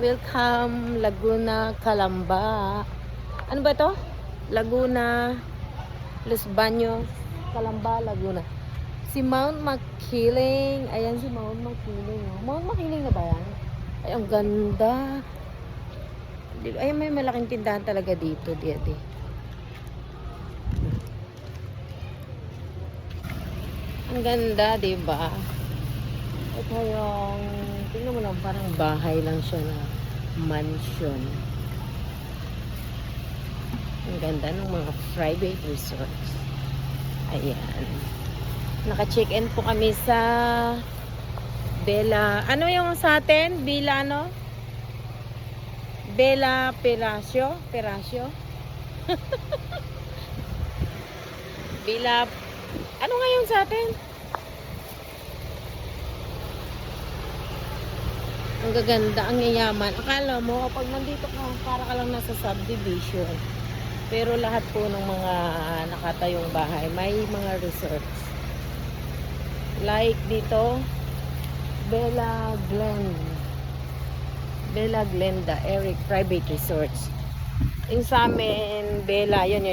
Welcome, Laguna, Calamba. Ano ba to? Laguna, Los Baños, Calamba, Laguna. Si Mount Makiling. Ayan si Mount Makiling. Mount Makiling na ba yan? Ay, ang ganda. Ay, may malaking tindahan talaga dito. Di. Ang ganda, diba? Ito yung, tingnan mo lang, parang bahay lang siya na mansion. Ang ganda ng mga private resorts. Ayan. Naka-check-in po kami sa Bella. Ano yung sa atin? Villa ano? Bella Peracio? Peracio? Villa. Ano ngayon sa atin? Ang gaganda, ang yayaman. Akala mo, pag nandito ka, para ka lang nasa subdivision. Pero lahat po ng mga nakatayong bahay, may mga resorts. Like dito, Bella Glenda, Eric Private Resorts. Yung sa amin, Bella, yun,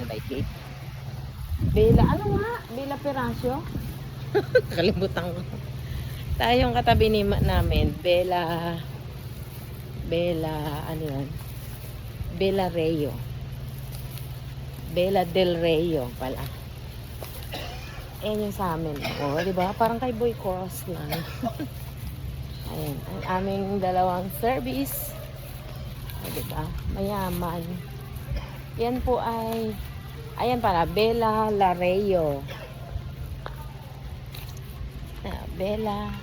right gate. Bella, ano nga? Bella Peracio? Kalimutan ko. Tayong katabi ni namin, Bella, ano yan? Bella Rayo. Bella del Rayo pala. Ayan yung sa amin. O, diba? Parang kay Boy Cross lang. Ayan, ang aming dalawang service. O, diba? Mayaman. Yan po ay, ayan pala, Bella Lareyo. Bella.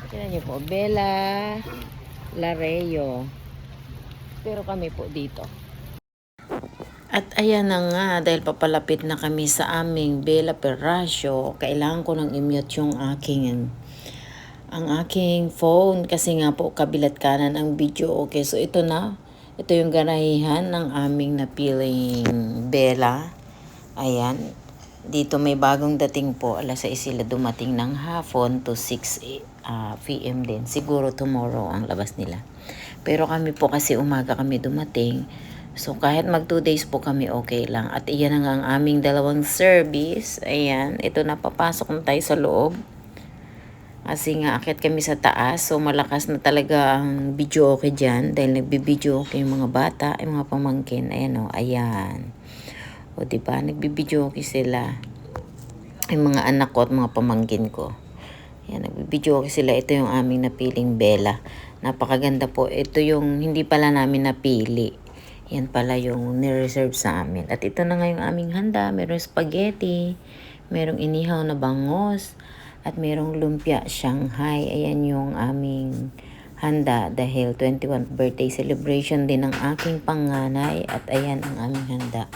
Tignan niyo po, Bella Lareyo. Pero kami po dito. At ayan na nga, dahil papalapit na kami sa aming Bella Peracio, kailangan ko nang i-mute yung ang aking phone kasi nga po kabilat kanan ang video. Okay, so ito na. Ito yung ganahihan ng aming napiling Bella. Ayan. Dito may bagong dating po. Alas 6 sila dumating ng hapon to 6 p.m. din. Siguro tomorrow ang labas nila. Pero kami po kasi umaga kami dumating. So kahit mag 2 days po kami okay lang. At iyan na nga ang aming dalawang service. Ayan. Ito na, papasok na tayo sa loob. Kasi nga akit kami sa taas. So malakas na talaga ang video okay dyan. Dahil nagbibideo okay yung mga bata, yung mga pamangkin. Ayan o. Ayan. O diba, nagbibideo okay sila. Yung mga anak ko at mga pamangkin ko. Yan, nagbibideo okay sila. Ito yung aming napiling Bella. Napakaganda po. Ito yung hindi pala namin napili. Yan pala yung nireserve sa amin. At ito na nga yung aming handa. Merong spaghetti. Merong inihaw na bangos. At merong lumpia Shanghai. Ayan yung aming handa. Dahil 21st birthday celebration din ng aking panganay. At ayan ang aming handa.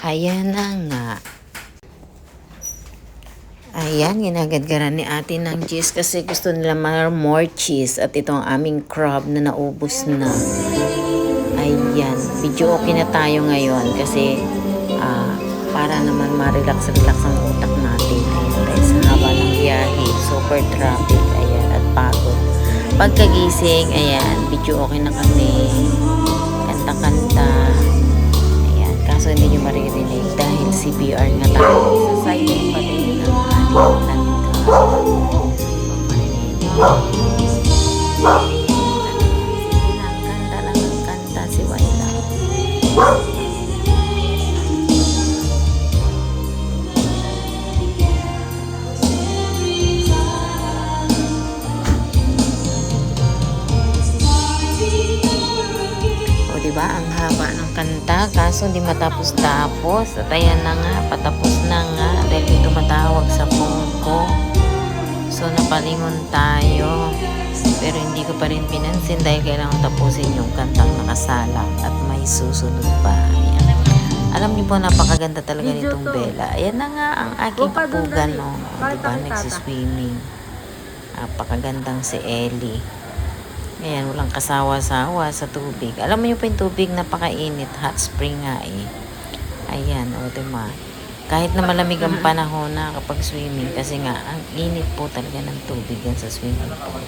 Ayan na nga. Ayan, ginagadgaran ni ate ng cheese kasi gusto nila more cheese. At ito ang aming crab na naubos na. Ayan, video okay na tayo ngayon kasi para naman ma-relax ang utak natin. Ayan, dahil sa haba ng biyahe, super traffic, ayan, at pagod. Pagkagising, ayan, video okay na kami. Kanta-kanta. Kaso hindi nyo maririnig dahil CPR nga tayo. Sa silent pa din ng ating kanta. Kanta lang ang kanta si Wayla. Diba? Ang haba ng kanta kaso hindi matapos-tapos at ayan na nga, patapos na nga dahil may tumatawag sa phone ko. So napalingon tayo pero hindi ko pa rin pinansin dahil kailangan tapusin yung kantang nakasalang at may susunod pa. Ayan. Alam niyo po, napakaganda talaga nitong Bella. Ayan na nga ang aking kapugan, no? Diba? Nagsiswimming. Napakagandang si Ellie. Ayan, walang kasawa-sawa sa tubig. Alam mo yung pa yung tubig, napakainit. Hot spring nga eh. Ayan, o diba? Kahit na malamig ang panahon na kapag swimming. Kasi nga, ang init po talaga ng tubig yan sa swimming pool.